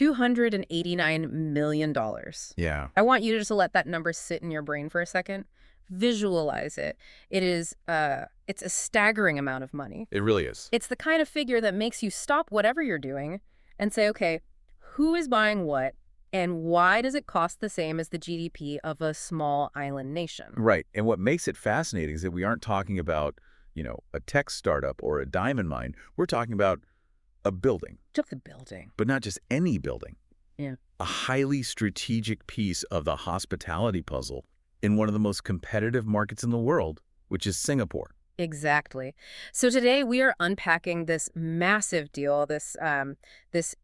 $289 million. Yeah. I want you just to let that number sit in your brain for a second. Visualize it. It's a staggering amount of money. It really is. It's the kind of figure that makes you stop whatever you're doing and say, okay, who is buying what, and why does it cost the same as the GDP of a small island nation? Right. And what makes it fascinating is that we aren't talking about, a tech startup or a diamond mine. We're talking about a building. Just a building. But not just any building. Yeah. A highly strategic piece of the hospitality puzzle in one of the most competitive markets in the world, which is Singapore. Exactly. So today we are unpacking this massive deal, this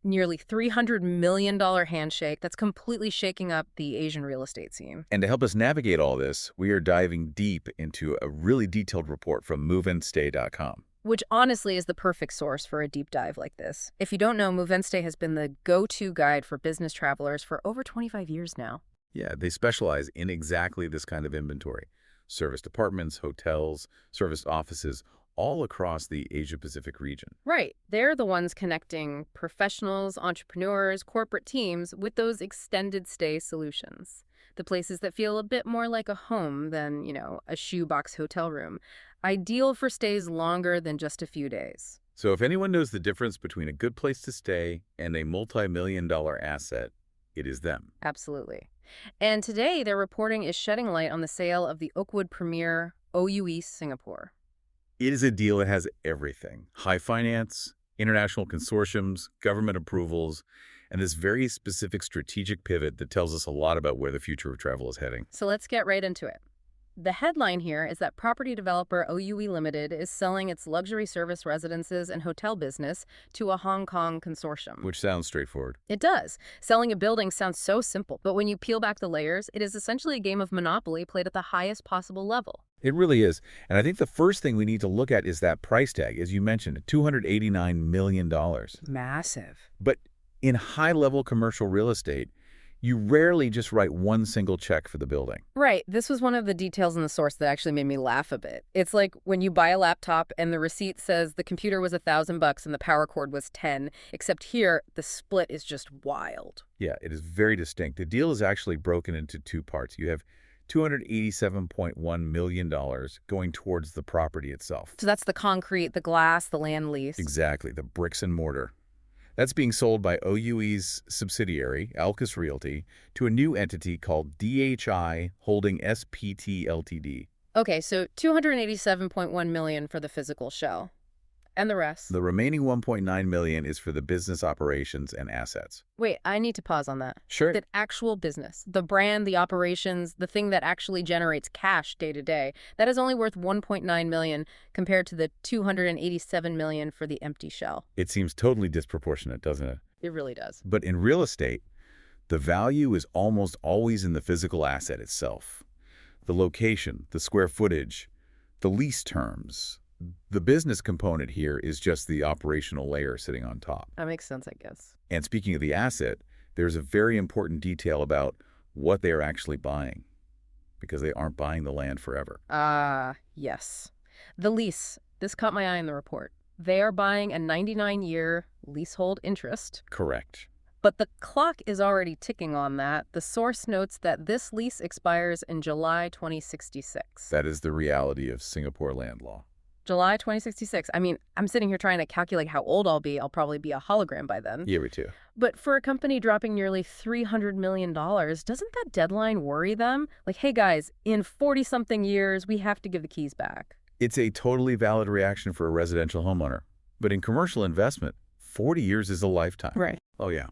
nearly $300 million handshake that's completely shaking up the Asian real estate scene. And to help us navigate all this, we are diving deep into a really detailed report from moveandstay.com. Which honestly is the perfect source for a deep dive like this. If you don't know, Move and Stay has been the go-to guide for business travelers for over 25 years now. Yeah, they specialize in exactly this kind of inventory. Serviced apartments, hotels, serviced offices, all across the Asia-Pacific region. Right. They're the ones connecting professionals, entrepreneurs, corporate teams with those extended stay solutions. The places that feel a bit more like a home than, a shoebox hotel room. Ideal for stays longer than just a few days. So if anyone knows the difference between a good place to stay and a multi-million-dollar asset, it is them. Absolutely. And today, their reporting is shedding light on the sale of the Oakwood Premier OUE Singapore. It is a deal that has everything. High finance, international consortiums, government approvals, and this very specific strategic pivot that tells us a lot about where the future of travel is heading. So let's get right into it. The headline here is that property developer OUE Limited is selling its luxury service residences and hotel business to a Hong Kong consortium. Which sounds straightforward. It does. Selling a building sounds so simple, but when you peel back the layers, it is essentially a game of Monopoly played at the highest possible level. It really is. And I think the first thing we need to look at is that price tag, as you mentioned, $289 million. Massive. But in high-level commercial real estate, you rarely just write one single check for the building. Right. This was one of the details in the source that actually made me laugh a bit. It's like when you buy a laptop and the receipt says the computer was $1,000 and the power cord was 10, except here the split is just wild. Yeah, it is very distinct. The deal is actually broken into two parts. You have $287.1 million going towards the property itself. So that's the concrete, the glass, the land lease. Exactly, the bricks and mortar. That's being sold by OUE's subsidiary, Alcus Realty, to a new entity called DHI Holding SPT Ltd. Okay, so $287.1 million for the physical shell. And the rest? The remaining $1.9 million is for the business operations and assets. Wait, I need to pause on that. Sure. That actual business, the brand, the operations, the thing that actually generates cash day to day, that is only worth $1.9 million compared to the $287 million for the empty shell. It seems totally disproportionate, doesn't it? It really does. But in real estate, the value is almost always in the physical asset itself. The location, the square footage, the lease terms. The business component here is just the operational layer sitting on top. That makes sense, I guess. And speaking of the asset, there's a very important detail about what they are actually buying, because they aren't buying the land forever. Yes. The lease. This caught my eye in the report. They are buying a 99-year leasehold interest. Correct. But the clock is already ticking on that. The source notes that this lease expires in July 2066. That is the reality of Singapore land law. July 2066. I mean, I'm sitting here trying to calculate how old I'll be. I'll probably be a hologram by then. Yeah, me too. But for a company dropping nearly $300 million, doesn't that deadline worry them? Like, hey guys, in 40-something years, we have to give the keys back. It's a totally valid reaction for a residential homeowner. But in commercial investment, 40 years is a lifetime. Right. Oh, yeah.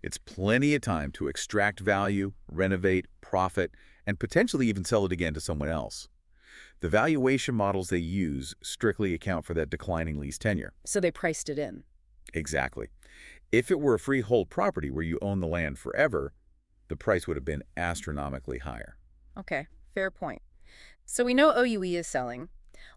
It's plenty of time to extract value, renovate, profit, and potentially even sell it again to someone else. The valuation models they use strictly account for that declining lease tenure. So they priced it in. Exactly. If it were a freehold property where you own the land forever, the price would have been astronomically higher. Okay, fair point. So we know OUE is selling.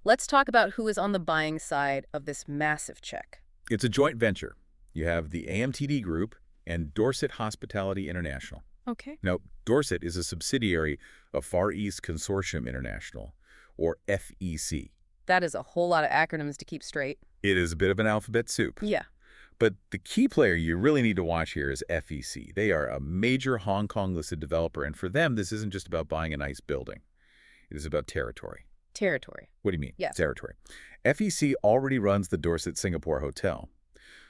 Let's talk about who is on the buying side of this massive check. It's a joint venture. You have the AMTD Group and Dorset Hospitality International. Okay. Now, Dorset is a subsidiary of Far East Consortium International, or FEC. That is a whole lot of acronyms to keep straight. It is a bit of an alphabet soup. Yeah. But the key player you really need to watch here is FEC. They are a major Hong Kong-listed developer, and for them, this isn't just about buying a nice building. It is about territory. Territory. What do you mean? Yes. Territory. FEC already runs the Dorset Singapore Hotel.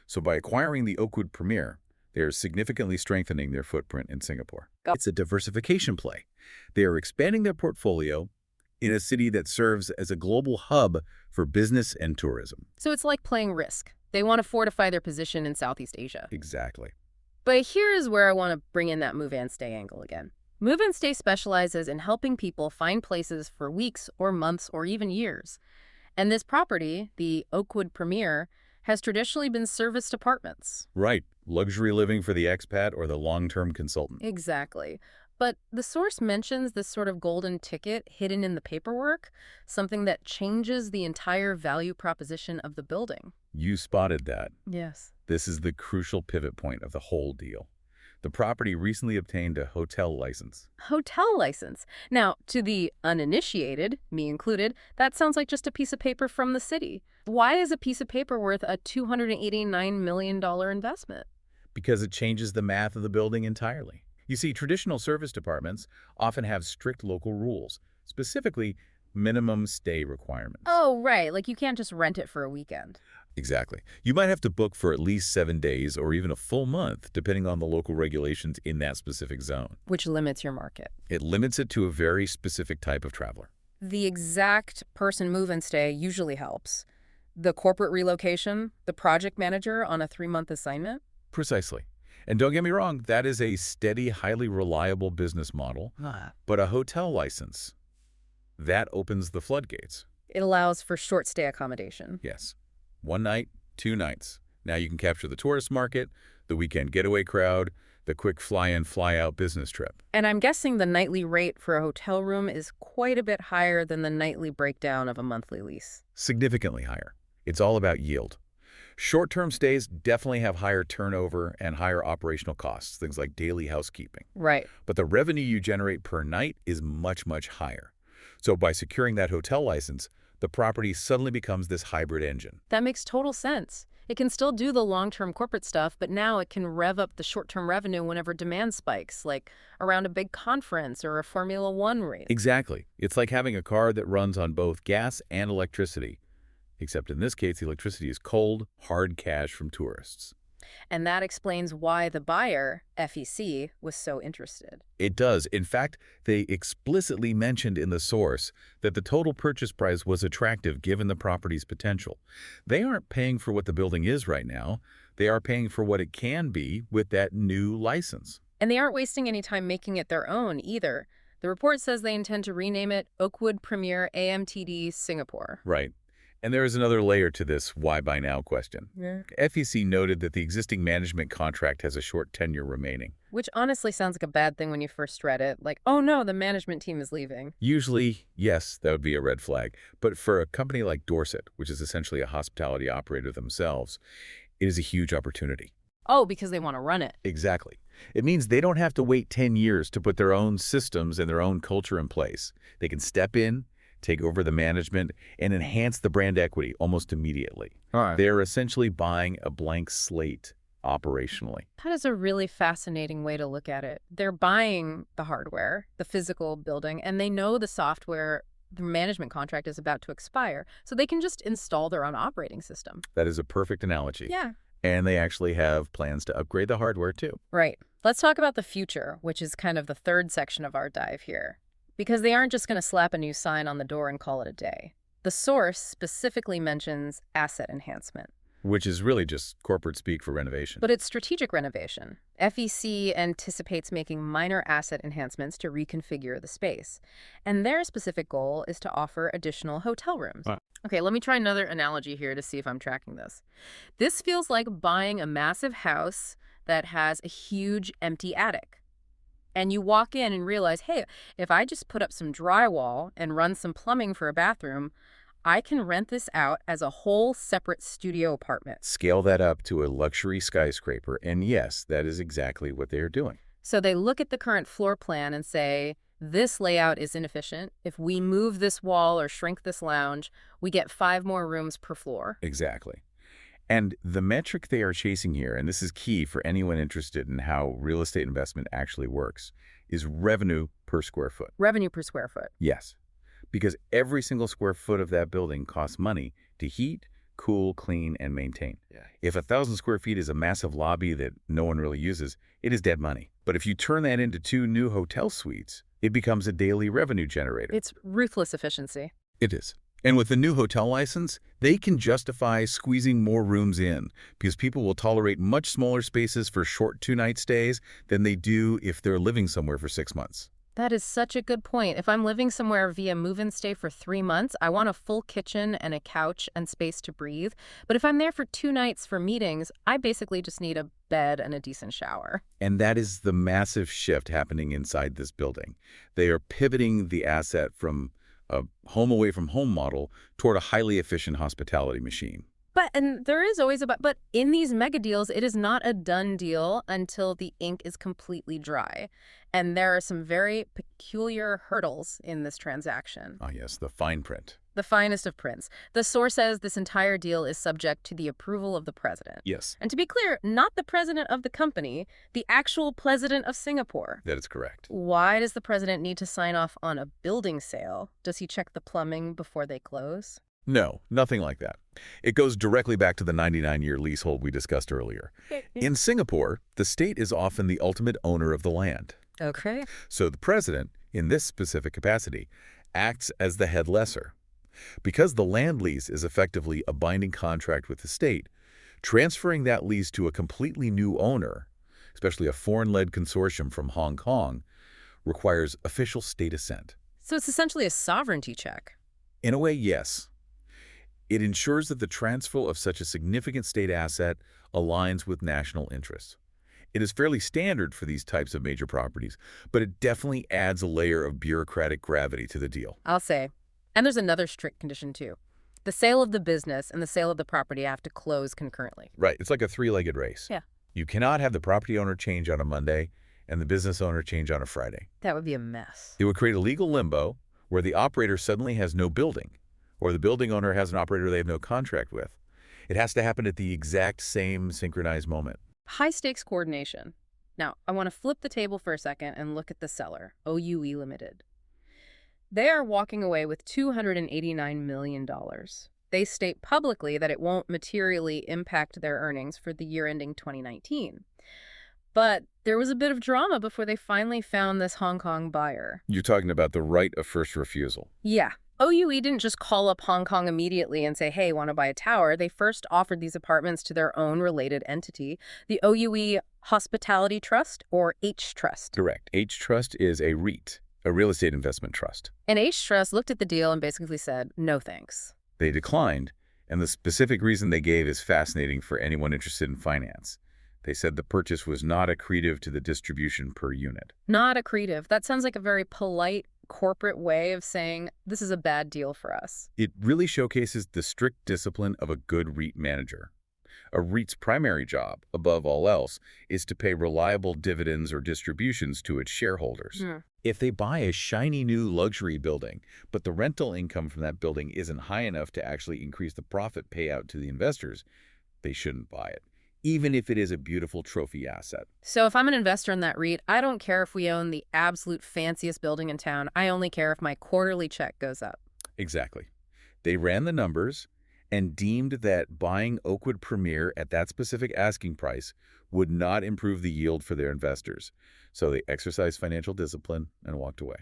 So by acquiring the Oakwood Premier, they are significantly strengthening their footprint in Singapore. It's a diversification play. They are expanding their portfolio in a city that serves as a global hub for business and tourism. So it's like playing Risk. They want to fortify their position in Southeast Asia. Exactly. But here's where I want to bring in that move and stay angle again. Move and Stay specializes in helping people find places for weeks or months or even years. And this property, the Oakwood Premier, has traditionally been serviced apartments. Right. Luxury living for the expat or the long-term consultant. Exactly. But the source mentions this sort of golden ticket hidden in the paperwork, something that changes the entire value proposition of the building. You spotted that. Yes. This is the crucial pivot point of the whole deal. The property recently obtained a hotel license. Hotel license. Now, to the uninitiated, me included, that sounds like just a piece of paper from the city. Why is a piece of paper worth a $289 million investment? Because it changes the math of the building entirely. You see, traditional service departments often have strict local rules, specifically minimum stay requirements. Oh, right. Like you can't just rent it for a weekend. Exactly. You might have to book for at least 7 days or even a full month, depending on the local regulations in that specific zone. Which limits your market. It limits it to a very specific type of traveler. The exact person move and stay usually helps. The corporate relocation, the project manager on a 3-month assignment. Precisely. And don't get me wrong, that is a steady, highly reliable business model. But a hotel license, that opens the floodgates. It allows for short stay accommodation. Yes. 1 night, 2 nights. Now you can capture the tourist market, the weekend getaway crowd, the quick fly-in, fly-out business trip. And I'm guessing the nightly rate for a hotel room is quite a bit higher than the nightly breakdown of a monthly lease. Significantly higher. It's all about yield. Short-term stays definitely have higher turnover and higher operational costs, things like daily housekeeping. Right. But the revenue you generate per night is much, much higher. So by securing that hotel license, the property suddenly becomes this hybrid engine. That makes total sense. It can still do the long-term corporate stuff, but now it can rev up the short-term revenue whenever demand spikes, like around a big conference or a Formula One race. Exactly. It's like having a car that runs on both gas and electricity. Except in this case, the electricity is cold, hard cash from tourists. And that explains why the buyer, FEC, was so interested. It does. In fact, they explicitly mentioned in the source that the total purchase price was attractive given the property's potential. They aren't paying for what the building is right now. They are paying for what it can be with that new license. And they aren't wasting any time making it their own either. The report says they intend to rename it Oakwood Premier AMTD Singapore. Right. And there is another layer to this why by now question. Yeah. FEC noted that the existing management contract has a short tenure remaining. Which honestly sounds like a bad thing when you first read it. Like, oh no, the management team is leaving. Usually, yes, that would be a red flag. But for a company like Dorset, which is essentially a hospitality operator themselves, it is a huge opportunity. Oh, because they want to run it. Exactly. It means they don't have to wait 10 years to put their own systems and their own culture in place. They can step in, take over the management, and enhance the brand equity almost immediately. All right. They're essentially buying a blank slate operationally. That is a really fascinating way to look at it. They're buying the hardware, the physical building, and they know the software, the management contract is about to expire, so they can just install their own operating system. That is a perfect analogy. Yeah. And they actually have plans to upgrade the hardware too. Right. Let's talk about the future, which is kind of the third section of our dive here. Because they aren't just going to slap a new sign on the door and call it a day. The source specifically mentions asset enhancement. Which is really just corporate speak for renovation. But it's strategic renovation. FEC anticipates making minor asset enhancements to reconfigure the space. And their specific goal is to offer additional hotel rooms. Okay, let me try another analogy here to see if I'm tracking this. This feels like buying a massive house that has a huge empty attic. And you walk in and realize, hey, if I just put up some drywall and run some plumbing for a bathroom, I can rent this out as a whole separate studio apartment. Scale that up to a luxury skyscraper, and yes, that is exactly what they are doing. So they look at the current floor plan and say, this layout is inefficient. If we move this wall or shrink this lounge, we get 5 more rooms per floor. Exactly. And the metric they are chasing here, and this is key for anyone interested in how real estate investment actually works, is revenue per square foot. Revenue per square foot. Yes, because every single square foot of that building costs money to heat, cool, clean, and maintain. Yeah. If 1,000 square feet is a massive lobby that no one really uses, it is dead money. But if you turn that into 2 new hotel suites, it becomes a daily revenue generator. It's ruthless efficiency. It is. And with the new hotel license, they can justify squeezing more rooms in because people will tolerate much smaller spaces for short 2-night stays than they do if they're living somewhere for 6 months. That is such a good point. If I'm living somewhere via move-in stay for 3 months, I want a full kitchen and a couch and space to breathe. But if I'm there for 2 nights for meetings, I basically just need a bed and a decent shower. And that is the massive shift happening inside this building. They are pivoting the asset from a home away from home model toward a highly efficient hospitality machine. And there is always but in these mega deals, it is not a done deal until the ink is completely dry. And there are some very peculiar hurdles in this transaction. Ah, yes, the fine print. The finest of prints. The source says this entire deal is subject to the approval of the president. Yes, And to be clear, not the president of the company, the actual president of Singapore. that is correct. Why does the president need to sign off on a building sale? Does he check the plumbing before they close? No, nothing like that. It goes directly back to the 99-year leasehold we discussed earlier. In Singapore, the state is often the ultimate owner of the land. Okay. So the president, in this specific capacity, acts as the head lessor. Because the land lease is effectively a binding contract with the state, transferring that lease to a completely new owner, especially a foreign-led consortium from Hong Kong, requires official state assent. So it's essentially a sovereignty check. In a way, yes. It ensures that the transfer of such a significant state asset aligns with national interests. It is fairly standard for these types of major properties, but it definitely adds a layer of bureaucratic gravity to the deal. I'll say. And there's another strict condition, too. The sale of the business and the sale of the property have to close concurrently. Right, it's like a 3-legged race. Yeah. You cannot have the property owner change on a Monday and the business owner change on a Friday. That would be a mess. It would create a legal limbo where the operator suddenly has no building, or the building owner has an operator they have no contract with. It has to happen at the exact same synchronized moment. High-stakes coordination. Now, I want to flip the table for a second and look at the seller, OUE Limited. They are walking away with $289 million. They state publicly that it won't materially impact their earnings for the year ending 2019. But there was a bit of drama before they finally found this Hong Kong buyer. You're talking about the right of first refusal. Yeah. OUE didn't just call up Hong Kong immediately and say, hey, want to buy a tower? They first offered these apartments to their own related entity, the OUE Hospitality Trust, or H Trust. Correct. H Trust is a REIT, a real estate investment trust. And H Trust looked at the deal and basically said, no thanks. They declined, and the specific reason they gave is fascinating for anyone interested in finance. They said the purchase was not accretive to the distribution per unit. Not accretive. That sounds like a very polite corporate way of saying this is a bad deal for us. It really showcases the strict discipline of a good REIT manager. A REIT's primary job, above all else, is to pay reliable dividends or distributions to its shareholders. If they buy a shiny new luxury building, but the rental income from that building isn't high enough to actually increase the profit payout to the investors, they shouldn't buy it, even if it is a beautiful trophy asset. So if I'm an investor in that REIT, I don't care if we own the absolute fanciest building in town. I only care if my quarterly check goes up. Exactly. They ran the numbers and deemed that buying Oakwood Premier at that specific asking price would not improve the yield for their investors. So they exercised financial discipline and walked away.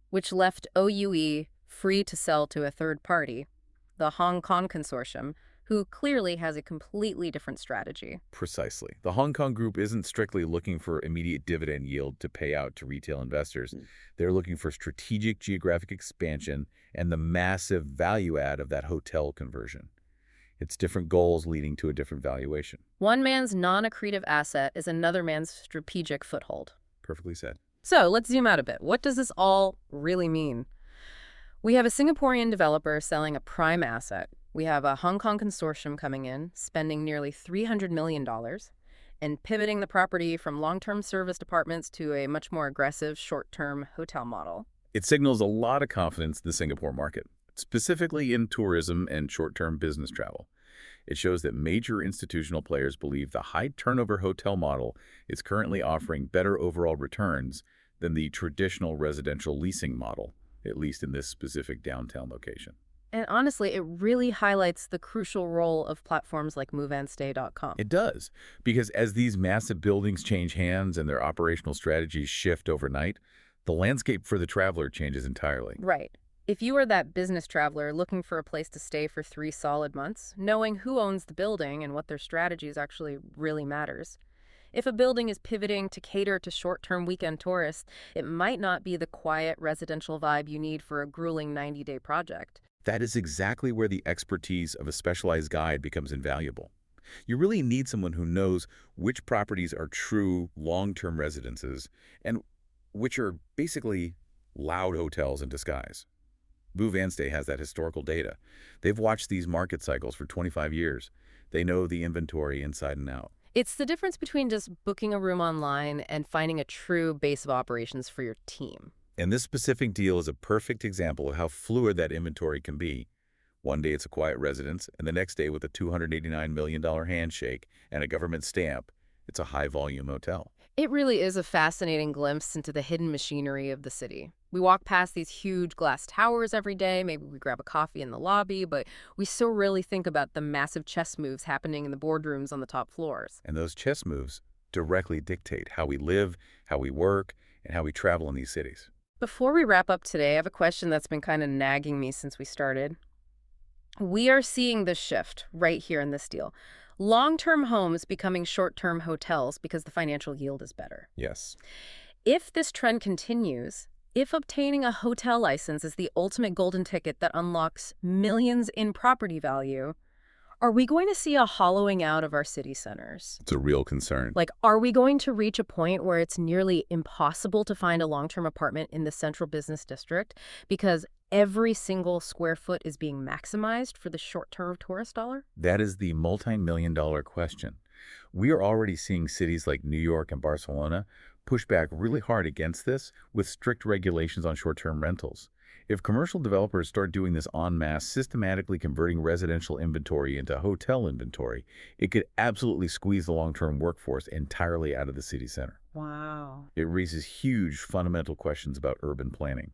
Which left OUE free to sell to a third party, the Hong Kong consortium, who clearly has a completely different strategy. Precisely. The Hong Kong group isn't strictly looking for immediate dividend yield to pay out to retail investors. They're looking for strategic geographic expansion and the massive value add of that hotel conversion. It's different goals leading to a different valuation. One man's non-accretive asset is another man's strategic foothold. Perfectly said. So let's zoom out a bit. What does this all really mean? We have a Singaporean developer selling a prime asset. We have a Hong Kong consortium coming in, spending nearly $300 million, and pivoting the property from long-term service apartments to a much more aggressive short-term hotel model. It signals a lot of confidence in the Singapore market, specifically in tourism and short-term business travel. It shows that major institutional players believe the high-turnover hotel model is currently offering better overall returns than the traditional residential leasing model, at least in this specific downtown location. And honestly, it really highlights the crucial role of platforms like moveandstay.com. It does, because as these massive buildings change hands and their operational strategies shift overnight, the landscape for the traveler changes entirely. Right. If you are that business traveler looking for a place to stay for 3 solid months, knowing who owns the building and what their strategies actually really matters. If a building is pivoting to cater to short-term weekend tourists, it might not be the quiet residential vibe you need for a grueling 90-day project. That is exactly where the expertise of a specialized guide becomes invaluable. You really need someone who knows which properties are true long-term residences and which are basically loud hotels in disguise. Move and Stay has that historical data. They've watched these market cycles for 25 years. They know the inventory inside and out. It's the difference between just booking a room online and finding a true base of operations for your team. And this specific deal is a perfect example of how fluid that inventory can be. One day it's a quiet residence, and the next day with a $289 million handshake and a government stamp, it's a high-volume hotel. It really is a fascinating glimpse into the hidden machinery of the city. We walk past these huge glass towers every day, maybe we grab a coffee in the lobby, but we so rarely think about the massive chess moves happening in the boardrooms on the top floors. And those chess moves directly dictate how we live, how we work, and how we travel in these cities. Before we wrap up today, I have a question that's been kind of nagging me since we started. We are seeing this shift right here in this deal. Long-term homes becoming short-term hotels because the financial yield is better. Yes. If this trend continues, if obtaining a hotel license is the ultimate golden ticket that unlocks millions in property value, are we going to see a hollowing out of our city centers? It's a real concern. Like, are we going to reach a point where it's nearly impossible to find a long-term apartment in the central business district because every single square foot is being maximized for the short-term tourist dollar? That is the multi-million-dollar question. We are already seeing cities like New York and Barcelona push back really hard against this with strict regulations on short-term rentals. If commercial developers start doing this en masse, systematically converting residential inventory into hotel inventory, it could absolutely squeeze the long-term workforce entirely out of the city center. Wow. It raises huge fundamental questions about urban planning.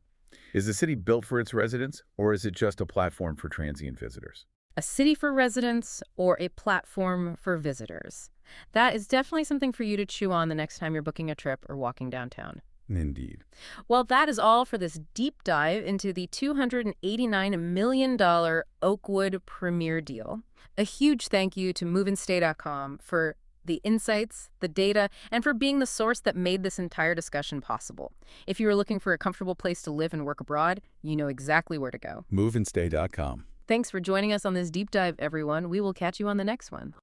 Is the city built for its residents, or is it just a platform for transient visitors? A city for residents or a platform for visitors? That is definitely something for you to chew on the next time you're booking a trip or walking downtown. Indeed. Well, that is all for this deep dive into the $289 million Oakwood Premier deal. A huge thank you to moveandstay.com for the insights, the data, and for being the source that made this entire discussion possible. If you are looking for a comfortable place to live and work abroad, you know exactly where to go. Moveandstay.com. Thanks for joining us on this deep dive, everyone. We will catch you on the next one.